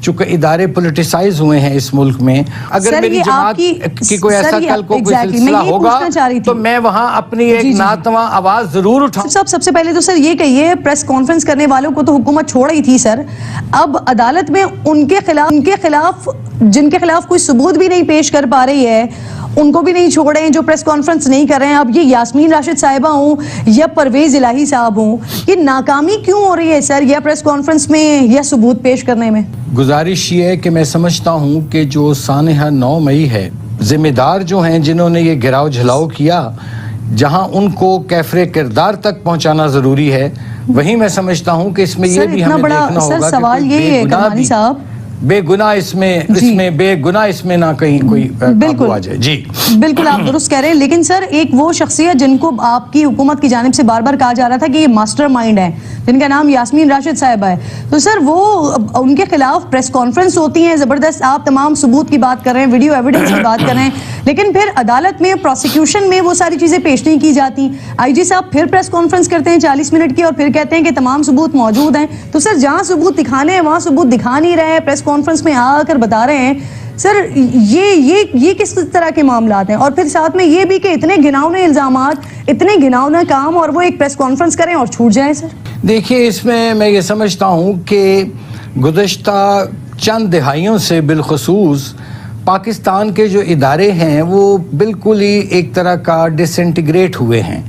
चूंकि इदारे पोलिटिसाइज हुए हैं इस मुल्क में, अगर मेरी जमात की कोई ऐसा कल को कोई सिलसिला होगा तो मैं वहां अपनी एक नातवा आवाज जरूर उठाऊं। सबसे पहले तो सर ये कहिए, प्रेस कॉन्फ्रेंस करने वालों को तो हुकूमत छोड़ ही थी सर, अब अदालत में उनके खिलाफ जिनके खिलाफ कोई सबूत भी नहीं पेश कर पा रही है उनको भी नहीं छोड़ रहे हैं, जो प्रेस कॉन्फ्रेंस नहीं कर रहे हैं। अब ये यास्मीन राशिद साहिबा हो या परवेज इलाही साहब हो, ये नाकामी क्यों हो रही है सर, या प्रेस कॉन्फ्रेंस में या सबूत पेश करने में? गुजारिश ये है कि मैं समझता हूँ कि जो सानहा 9 मई है, जिम्मेदार जो हैं जिन्होंने ये गिराव झलाव किया, जहां उनको कैफरे किरदार तक पहुंचाना जरूरी है, वहीं मैं समझता हूं कि इसमें ये भी हमें देखना होगा सवाल ये है करमानी साहब, बेगुनाह इसमें बेगुनाह इसमें ना कहीं कोई काबू आ जाए। जी बिल्कुल आप दुरुस्त कह रहे हैं, लेकिन सर एक वो शख्सियत जिनको आपकी हुकूमत की जानिब से बार बार कहा जा रहा था कि ये मास्टरमाइंड है, जिनका नाम यास्मीन राशिद साहिबा है, तो सर वो उनके खिलाफ प्रेस कॉन्फ्रेंस होती है, जबरदस्त आप तमाम सबूत की बात कर रहे हैं, वीडियो एविडेंस की बात कर रहे हैं, लेकिन फिर अदालत में प्रोसिक्यूशन में वो सारी चीजें पेश नहीं की जाती। आईजी साहब फिर प्रेस कॉन्फ्रेंस करते हैं 40 मिनट की और फिर कहते हैं कि तमाम सबूत मौजूद हैं। तो सर जहां सबूत दिखाने हैं वहां सबूत दिखा नहीं रहे हैं, प्रेस कॉन्फ्रेंस में आकर बता रहे हैं। सर ये किस तरह के मामलात हैं? और फिर साथ में ये भी कि इतने घिनौने इल्जामात, इतने घिनौना काम, और वो एक प्रेस कॉन्फ्रेंस करें और छूट जाए। सर देखिए, इसमें मैं ये समझता हूँ कि गुज़श्ता चंद दिहाइयों से बिलखुसूस पाकिस्तान के जो इदारे हैं वो बिल्कुल ही एक तरह का डिसइंटीग्रेट हुए हैं,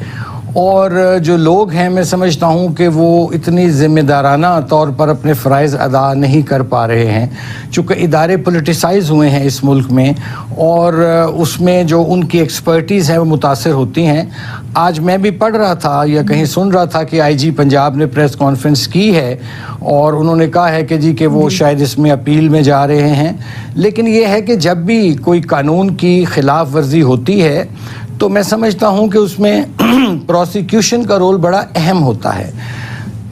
और जो लोग हैं मैं समझता हूँ कि वो इतनी ज़िम्मेदाराना तौर पर अपने फ़राइज़ अदा नहीं कर पा रहे हैं, चूँकि इदारे पोलिटिसाइज़ हुए हैं इस मुल्क में, और उसमें जो उनकी एक्सपर्टीज़ है वो मुतासर होती हैं। आज मैं भी पढ़ रहा था या कहीं सुन रहा था कि आईजी पंजाब ने प्रेस कॉन्फ्रेंस की है और उन्होंने कहा है कि जी कि वो शायद इसमें अपील में जा रहे हैं, लेकिन ये है कि जब भी कोई कानून की खिलाफ वर्जी होती है तो मैं समझता हूं कि उसमें प्रोसिक्यूशन का रोल बड़ा अहम होता है।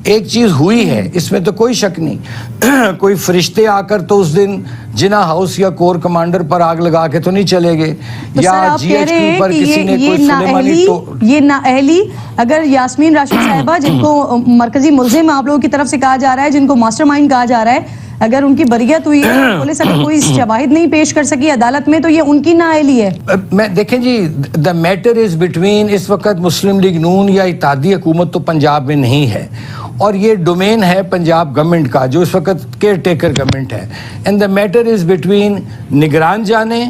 एक चीज़ हुई है, इसमें तो कोई शक नहीं कोई फरिश्ते आकर तो उस दिन जिना हाउस या कोर कमांडर पर आग लगा के तो नहीं चले गए, तो या जीएचक्यू पर किसी ने कोई सुलेमानी तो ये नाअहली अगर यास्मीन राशिद साहिबा, जिनको मरकजी मुल्जिम आप लोगों की तरफ से कहा जा रहा है, जिनको मास्टरमाइंड कहा जा रहा है, अगर उनकी बरियत हुई है, पुलिस अगर कोई शवाहिद नहीं पेश कर सकी अदालत में, तो ये उनकी नाअहली है। मैं देखें जी, द मैटर इज बिटवीन, इस वक्त मुस्लिम लीग नून या इत्तेहादी हुकूमत तो पंजाब में नहीं है, और ये डोमेन है पंजाब गवर्नमेंट का जो इस वक्त केयर टेकर गवर्नमेंट है, and the matter is between निगरान जाने,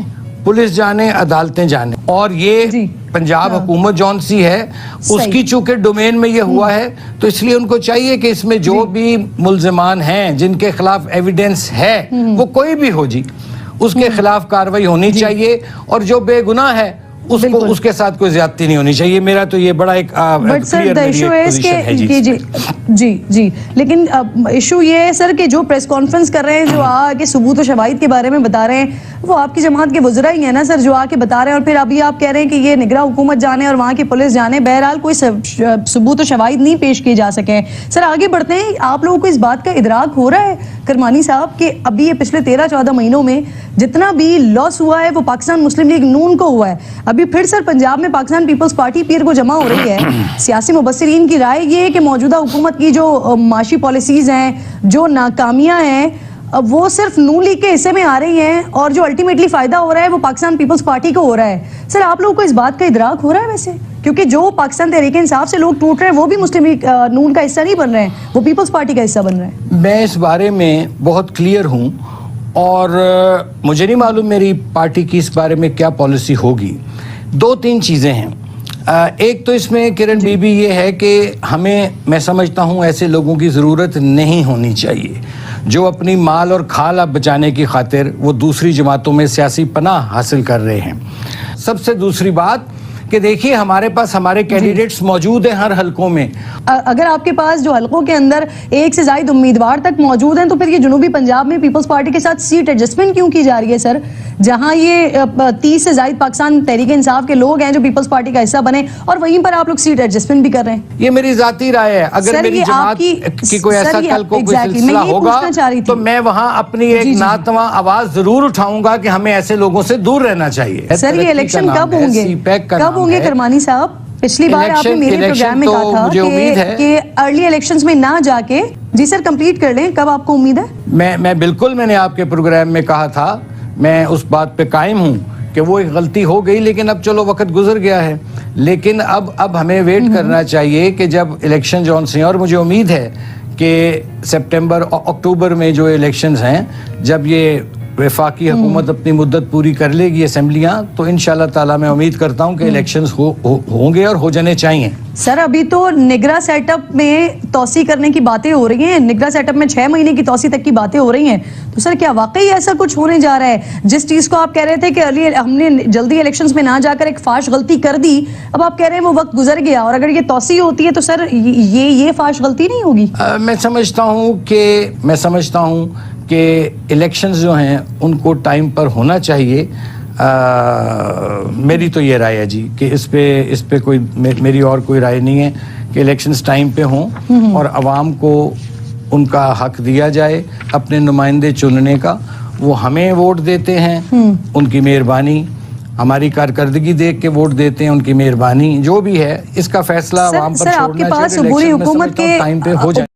पुलिस जाने, अदालतें जाने, और ये पंजाब हुकूमत जौन सी है उसकी चूंकि डोमेन में ये हुआ है, तो इसलिए उनको चाहिए कि इसमें जो भी मुल्जिमान हैं जिनके खिलाफ एविडेंस है वो कोई भी हो जी, उसके खिलाफ कार्रवाई होनी चाहिए, और जो बेगुनाह है उसको उसके साथ कोई ज्यादती नहीं होनी चाहिए। मेरा तो ये बड़ा एक जी, लेकिन इशू ये है सर कि जो प्रेस कॉन्फ्रेंस कर रहे हैं, जो आके सबूत और शवाहिद के बारे में बता रहे हैं, वो आपकी जमात के वज़रा ही है ना सर, जो आके बता रहे हैं, और फिर अभी आप कह रहे हैं कि ये निगरां हुकूमत जाने और वहाँ की पुलिस जाने, बहरहाल कोई सबूत और शवाहिद नहीं पेश किए जा सके। सर आगे बढ़ते हैं, आप लोगों को इस बात का इदराक हो रहा है करमानी साहब कि अभी ये पिछले 13-14 महीनों में जितना भी लॉस हुआ है वो पाकिस्तान मुस्लिम लीग नून को हुआ है। अभी फिर सर पंजाब में पाकिस्तान पीपल्स पार्टी पीर को जमा हो रही है। सियासी मुबस्सिरीन की राय ये है कि मौजूदा हुकूमत की जो माशी पॉलिसीज हैं, जो नाकामियां हैं, वो सिर्फ नून लीग के हिस्से में आ रही हैं, और जो अल्टीमेटली फायदा हो रहा है वो पाकिस्तान पीपल्स पार्टी को हो रहा है। सर आप लोगों को इस बात का इदराक हो रहा है वैसे? क्योंकि जो पाकिस्तान तहरीक इंसाफ से लोग टूट रहे हैं वो भी मुस्लिम लीग नून का हिस्सा नहीं बन रहे हैं, वो पीपल्स पार्टी का हिस्सा बन रहे हैं। मैं इस बारे में बहुत क्लियर हूँ, और मुझे नहीं मालूम मेरी पार्टी की इस बारे में क्या पॉलिसी होगी। 2-3 चीज़ें हैं। एक तो इसमें किरण बीबी ये है कि हमें, मैं समझता हूँ, ऐसे लोगों की ज़रूरत नहीं होनी चाहिए जो अपनी माल और खाल बचाने की खातिर वो दूसरी जमातों में सियासी पनाह हासिल कर रहे हैं। सबसे दूसरी बात कि देखिए हमारे पास हमारे कैंडिडेट्स मौजूद हैं हर हलकों में। अगर आपके पास जो हलकों के अंदर 1 से ज़ायद उम्मीदवार तक मौजूद हैं, तो फिर ये जनूबी पंजाब में पीपल्स पार्टी के साथ सीट एडजस्टमेंट क्यों की जा रही है सर? जहां ये 30 से ज़ायद पाकिस्तान तहरीक इंसाफ के लोग हैं जो पीपल्स पार्टी का हिस्सा बने, और वहीं पर आप लोग सीट एडजस्टमेंट भी कर रहे हैं। ये मेरी जाती राय है। अगर मेरी जमात की कोई ऐसा कल को कोई सिलसिला होगा तो मैं वहां अपनी एक नातवा आवाज जरूर उठाऊंगा कि हमें ऐसे लोगों से दूर रहना चाहिए। सर ये इलेक्शन कब होंगे करमानी साहब? पिछली बार आपने मेरे प्रोग्राम में तो कहा था मुझे उम्मीद है कि अर्ली इलेक्शंस में ना जाके, जी सर कंप्लीट कर लें, कब आपको उम्मीद है? मैं बिल्कुल, मैंने आपके प्रोग्राम में कहा था, मैं उस बात पे कायम हूँ कि वो एक गलती हो गई, लेकिन अब चलो वक्त गुजर गया है। लेकिन अब हमें वेट करना चाहिए कि जब इलेक्शन जौन से, और मुझे उम्मीद है कि सितंबर अक्टूबर में जो इलेक्शंस हैं, जब ये वफाकी हुकूमत अपनी मुद्दत पूरी कर लेगी असेंबलियां, तो इंशाल्लाह ताला मैं उम्मीद करता हूं कि इलेक्शंस होंगे और हो जाने चाहिए। सर अभी तो निगरा सेटअप में तोसी करने की बातें हो रही हैं, निगरा सेटअप में 6 महीने की तोसी तक की बातें हो रही हैं, तो सर क्या वाकई ऐसा कुछ होने जा रहा है? जिस चीज को आप कह रहे थे कि अर्ली हमने जल्दी इलेक्शंस में ना जाकर एक फाश गलती कर दी, अब आप कह रहे हैं वो वक्त गुजर गया, और अगर ये तोसी होती है तो सर ये फाश गलती नहीं होगी? मैं समझता हूं कि इलेक्शंस जो हैं उनको टाइम पर होना चाहिए। मेरी तो ये राय है जी कि इस पे कोई मेरी और कोई राय नहीं है कि इलेक्शंस टाइम पे हों और आवाम को उनका हक दिया जाए अपने नुमाइंदे चुनने का। वो हमें वोट देते हैं, उनकी मेहरबानी, हमारी कारकर्दगी देख के वोट देते हैं, उनकी मेहरबानी, जो भी है इसका फैसला आवाम पर छोड़ना चाहिए। आपके पास बुरी हुकूमत के टाइम पे हो जाए।